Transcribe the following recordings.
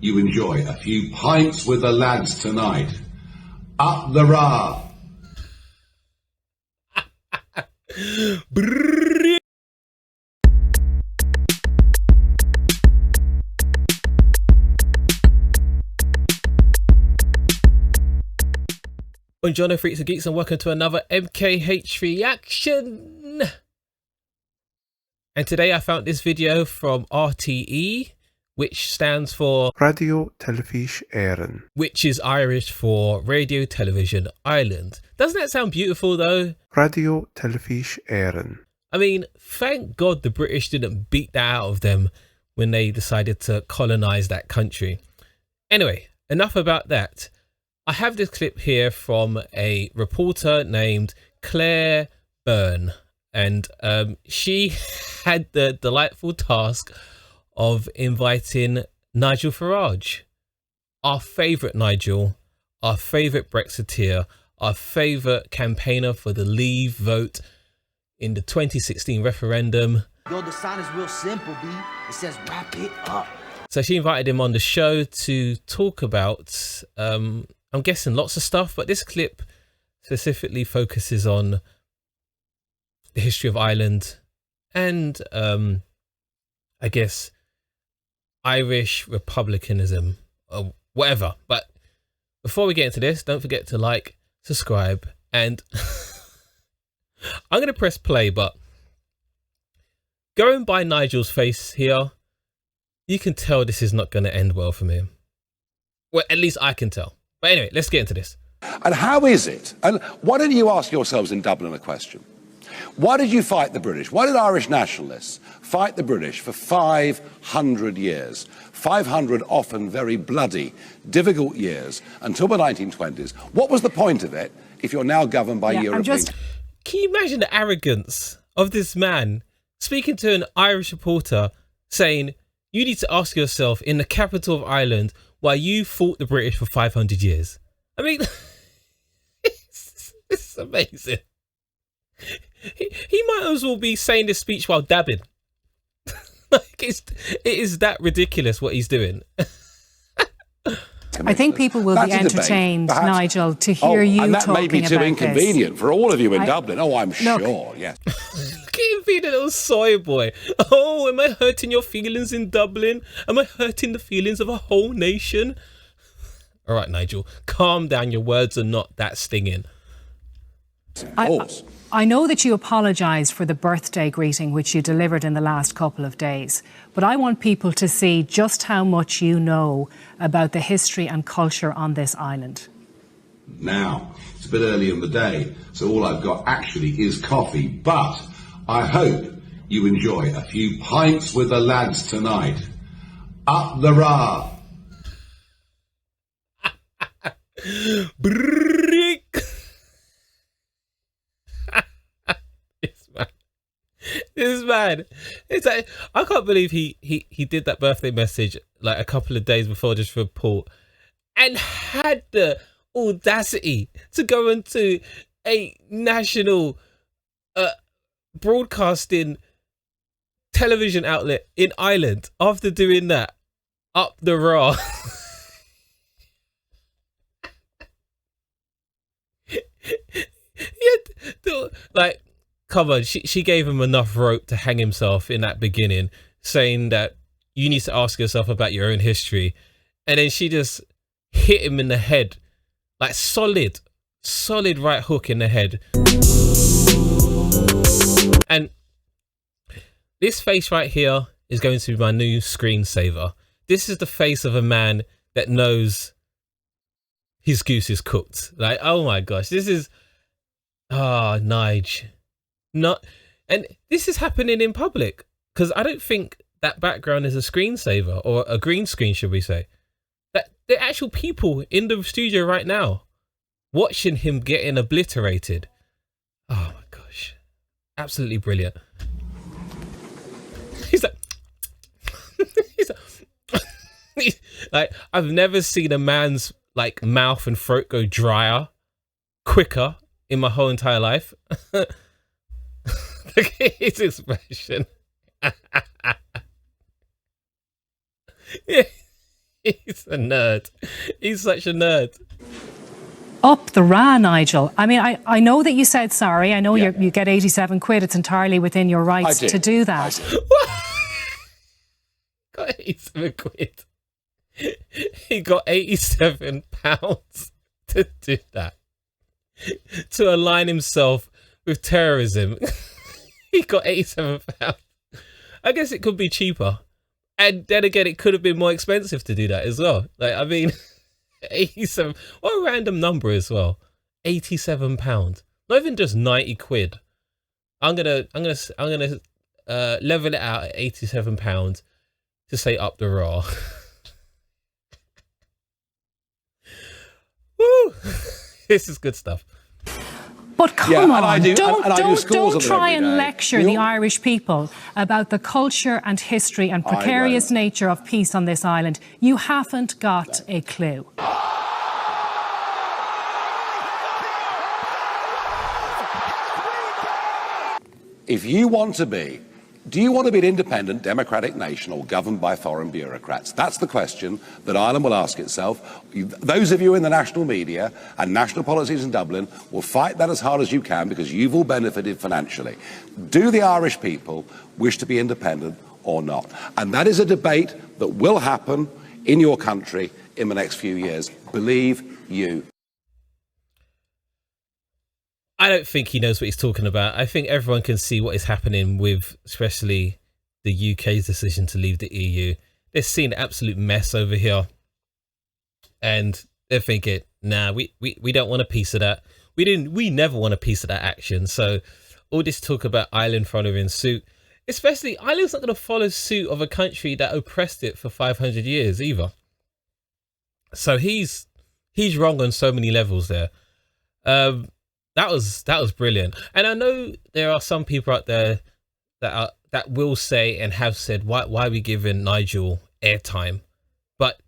you enjoy a few pints with the lads tonight. Up the rah! Buongiorno freaks and geeks, and welcome to another MKH reaction. And today I found this video from RTE, which stands for Radio Televisie Éireann, which is Irish for Radio Television Ireland. Doesn't that sound beautiful though? Radio Televisie Éireann. I mean, thank God the British didn't beat that out of them when they decided to colonize that country. Anyway, enough about that. I have this clip here from a reporter named Claire Byrne, and she had the delightful task of inviting Nigel Farage, our favourite Nigel, our favourite Brexiteer, our favourite campaigner for the Leave vote in the 2016 referendum. Yo, the sign is real simple, B. It says wrap it up. So she invited him on the show to talk about I'm guessing lots of stuff, but this clip specifically focuses on the history of Ireland and I guess Irish republicanism or whatever. But before we get into this, don't forget to like, subscribe, and I'm going to press play, but going by Nigel's face here, you can tell this is not going to end well for me. Well, at least I can tell. But anyway, let's get into this. And how is it? And why don't you ask yourselves in Dublin a question? Why did you fight the British? Why did Irish nationalists fight the British for 500 years? 500 often very bloody, difficult years until the 1920s. What was the point of it if you're now governed by European... Can you imagine the arrogance of this man speaking to an Irish reporter saying, you need to ask yourself in the capital of Ireland why you fought the British for 500 years. I mean, it's amazing. He might as well be saying this speech while dabbing. Like it is that ridiculous what he's doing. I think people will be entertained, Nigel, to hear you talking about this. And that may be too inconvenient for all of you in Dublin. Oh, I'm sure, yes. Keep being a little soy boy. Oh, am I hurting your feelings in Dublin? Am I hurting the feelings of a whole nation? All right, Nigel, calm down. Your words are not that stinging. Of course. I know that you apologised for the birthday greeting which you delivered in the last couple of days, but I want people to see just how much you know about the history and culture on this island. Now, it's a bit early in the day, so all I've got actually is coffee, but I hope you enjoy a few pints with the lads tonight. Up the rah! This man, it's like, I can't believe he did that birthday message like a couple of days before this report and had the audacity to go into a national broadcasting television outlet in Ireland after doing that. Up the raw. Like, come on, she gave him enough rope to hang himself in that beginning, saying that you need to ask yourself about your own history. And then she just hit him in the head, like solid right hook in the head. And this face right here is going to be my new screensaver. This is the face of a man that knows his goose is cooked. Like, oh my gosh, this is, Nige. Not, and this is happening in public because I don't think that background is a screensaver or a green screen, should we say? That the actual people in the studio right now watching him getting obliterated. Oh my gosh, absolutely brilliant. He's like, like I've never seen a man's like mouth and throat go drier quicker in my whole entire life. Look at his expression. Yeah. He's a nerd. He's such a nerd. Up the Ra, Nigel. I mean, I know that you said sorry. I know you get 87 quid. It's entirely within your rights to do that. Got 87 quid. He got 87 pounds to do that. To align himself with terrorism. He got 87 pounds. I guess it could be cheaper. And then again, it could have been more expensive to do that as well. Like, I mean, 87, what a random number as well. 87 pounds. Not even just 90 quid. I'm gonna level it out at 87 pounds to say up the Ra. Woo! This is good stuff. But come on, do don't try and day. lecture the Irish people about the culture and history and precarious nature of peace on this island. You haven't got a clue. If you want to be, do you want to be an independent democratic nation or governed by foreign bureaucrats? That's the question that Ireland will ask itself. Those of you in the national media and national policies in Dublin will fight that as hard as you can because you've all benefited financially. Do the Irish people wish to be independent or not? And that is a debate that will happen in your country in the next few years. Believe you. I don't think he knows what he's talking about. I think everyone can see what is happening with, especially the UK's decision to leave the EU. They're seeing an absolute mess over here. And they're thinking, nah, we don't want a piece of that. We never want a piece of that action. So all this talk about Ireland following suit, especially Ireland's not going to follow suit of a country that oppressed it for 500 years either. So he's wrong on so many levels there. That was brilliant. And I know there are some people out there that will say and have said, why are we giving Nigel airtime? But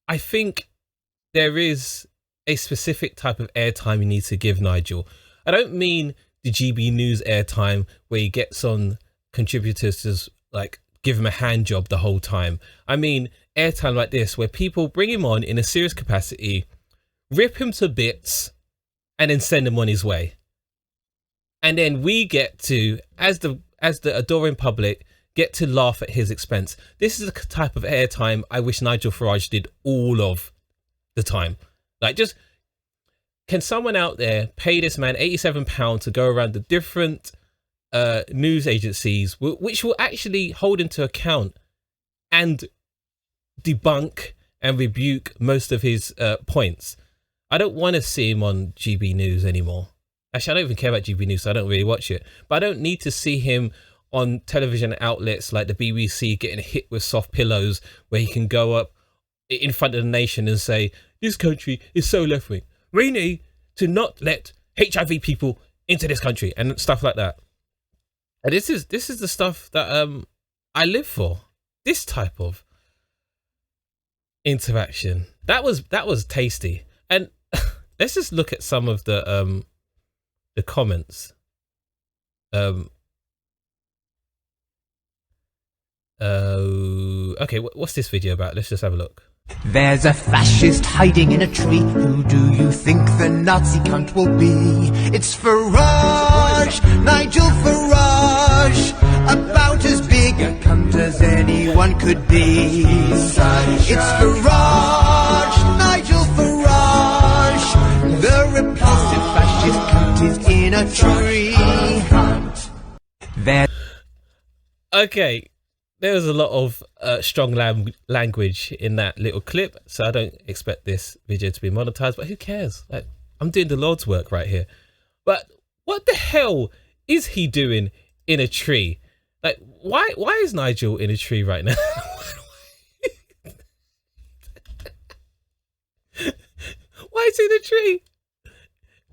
I think there is a specific type of airtime you need to give Nigel. I don't mean the GB News airtime where he gets on contributors to like give him a hand job the whole time. I mean airtime like this where people bring him on in a serious capacity, rip him to bits, and then send him on his way. And then we get to, as the adoring public, get to laugh at his expense. This is the type of airtime I wish Nigel Farage did all of the time. Like, just, can someone out there pay this man £87 to go around the different news agencies, which will actually hold into account and debunk and rebuke most of his points? I don't want to see him on GB News anymore. Actually, I don't even care about GB News, so I don't really watch it. But I don't need to see him on television outlets like the BBC getting hit with soft pillows where he can go up in front of the nation and say, this country is so left-wing. We need to not let HIV people into this country and stuff like that. And this is the stuff that I live for. This type of interaction. That was tasty. And let's just look at some of the comments. Okay, what's this video about? Let's just have a look. There's a fascist hiding in a tree. Who do you think the Nazi cunt will be? It's Farage, Nigel Farage, about as big a cunt as anyone could be. It's Farage, Nigel Farage, the repulsive fascist cunt is in a tree. Okay. There was a lot of strong language in that little clip, so I don't expect this video to be monetized, but who cares? Like, I'm doing the Lord's work right here. But what the hell is he doing in a tree? Like, why is Nigel in a tree right now? Why is he in a tree?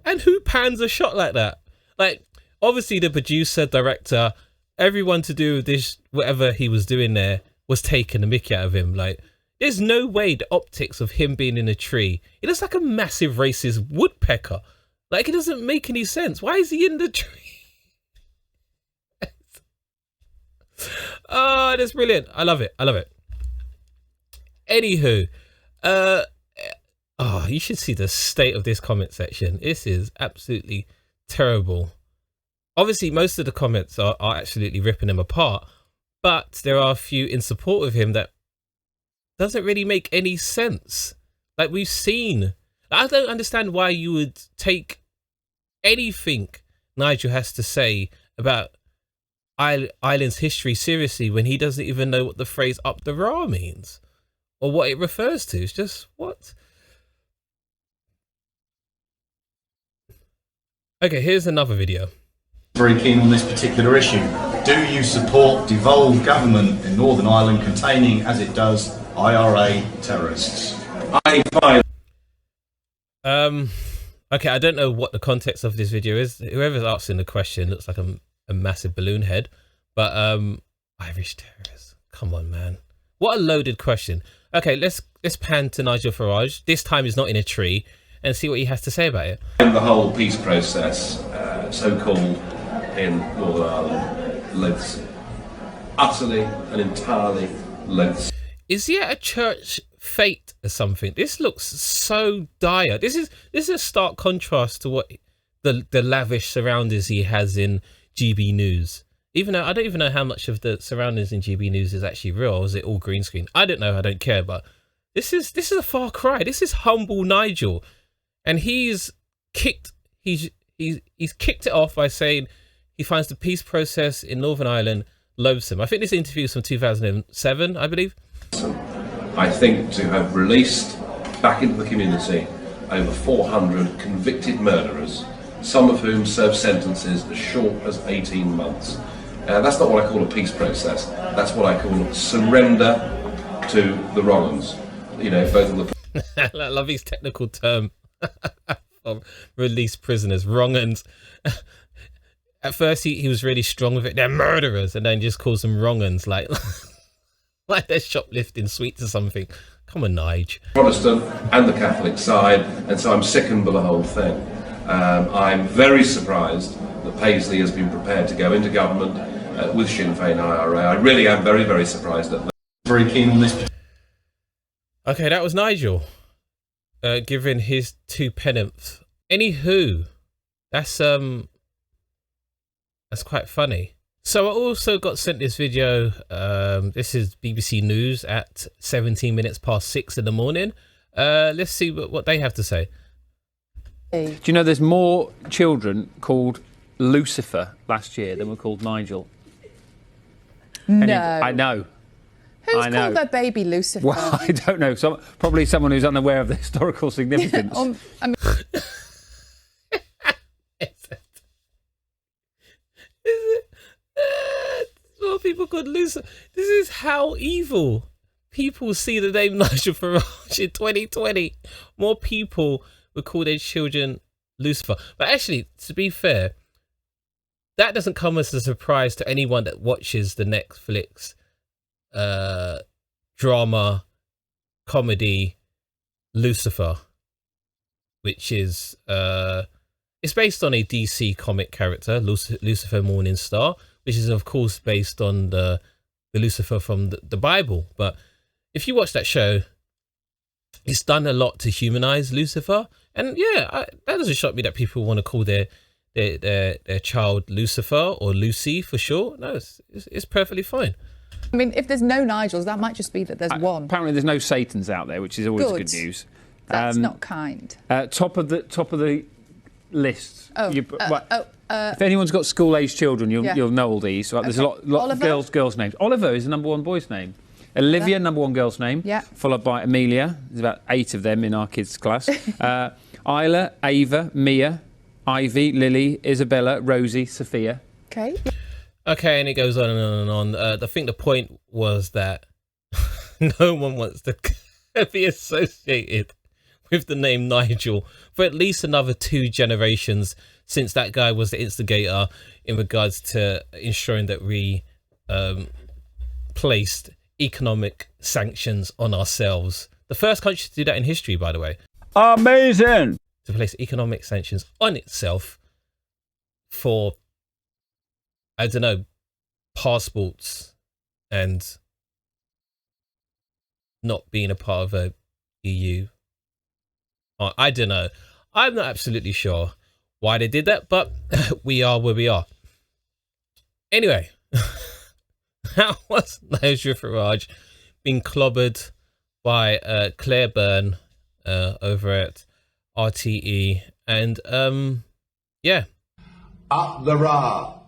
And who pans a shot like that? Like, obviously the producer, director, everyone to do with this, whatever he was doing there, was taking the mickey out of him. Like, there's no way the optics of him being in a tree, it looks like a massive racist woodpecker. Like, it doesn't make any sense. Why is he in the tree? Oh, that's brilliant. I love it. Anywho, you should see the state of this comment section. This is absolutely terrible. Obviously, most of the comments are absolutely ripping him apart, but there are a few in support of him that doesn't really make any sense. Like we've seen, I don't understand why you would take anything Nigel has to say about Ireland's history seriously when he doesn't even know what the phrase "up the Ra" means or what it refers to. It's just what? Okay, here's another video. Very keen on this particular issue. Do you support devolved government in Northern Ireland containing, as it does, IRA terrorists? Okay, I don't know what the context of this video is. Whoever's asking the question looks like a massive balloon head. But Irish terrorists. Come on, man. What a loaded question. Okay, let's pan to Nigel Farage. This time he's not in a tree, and see what he has to say about it. The whole peace process, so-called, in Northern Ireland, lives utterly and entirely lives. Is he at a church fete or something? This looks so dire. This is a stark contrast to what the lavish surroundings he has in GB News. Even though I don't even know how much of the surroundings in GB News is actually real, or is it all green screen? I don't know. I don't care. But this is a far cry. This is humble Nigel, and he's kicked kicked it off by saying he finds the peace process in Northern Ireland loathsome. I think this interview is from 2007, I believe. I think to have released back into the community over 400 convicted murderers, some of whom served sentences as short as 18 months. That's not what I call a peace process. That's what I call surrender to the wrong uns. You know, both of the... I love his technical term of released prisoners, wrong uns. At first he was really strong with it. They're murderers, and then just calls them wrong uns, like like they're shoplifting sweets or something. Come on, Nige. Protestant and the Catholic side, and so I'm sickened by the whole thing. I'm very surprised that Paisley has been prepared to go into government with Sinn Féin IRA. I really am very, very surprised at that. Very keen on this. Okay, that was Nigel giving his 2 pence. Anywho, that's quite funny. So I also got sent this video. This is BBC News at 17 minutes past 6 in the morning. Let's see what they have to say. Do you know there's more children called Lucifer last year than were called Nigel? No. I know. Who's called their baby Lucifer? Well, I don't know. Probably someone who's unaware of the historical significance. I mean, More people called Lucifer. This is how evil people see the name Nigel Farage in 2020. More people would call their children Lucifer. But actually, to be fair, that doesn't come as a surprise to anyone that watches the Netflix drama comedy Lucifer, which is it's based on a DC comic character, Lucifer Morningstar, which is of course based on the Lucifer from the Bible. But if you watch that show, it's done a lot to humanize Lucifer, and yeah, that doesn't shock me that people want to call their child Lucifer or Lucy for short. No, it's perfectly fine. I mean, if there's no Nigels, that might just be that there's one. Apparently, there's no Satans out there, which is always good news. That's not kind. Top of the list. Oh, if anyone's got school-aged children, you'll know all these. So there's a lot of girls' names. Oliver is the number 1 boy's name. Olivia, number 1 girl's name. Yeah. Followed by Amelia. There's about 8 of them in our kids' class. Isla, Ava, Mia, Ivy, Lily, Isabella, Rosie, Sophia. Okay. Okay, and it goes on and on and on. I think the point was that no one wants to be associated with the name Nigel for at least another 2 generations, since that guy was the instigator in regards to ensuring that we placed economic sanctions on ourselves. The first country to do that in history, by the way. Amazing! To place economic sanctions on itself for, I don't know, passports and not being a part of a EU. I don't know. I'm not absolutely sure why they did that, but we are where we are. Anyway, that was Nigel Farage being clobbered by Claire Byrne over at RTE, and yeah. Up the Ra.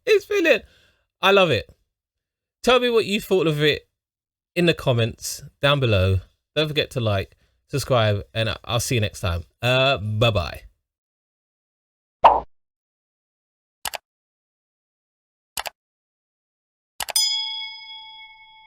It's brilliant. I love it. Tell me what you thought of it in the comments down below. Don't forget to like, subscribe, and I'll see you next time. Bye-bye.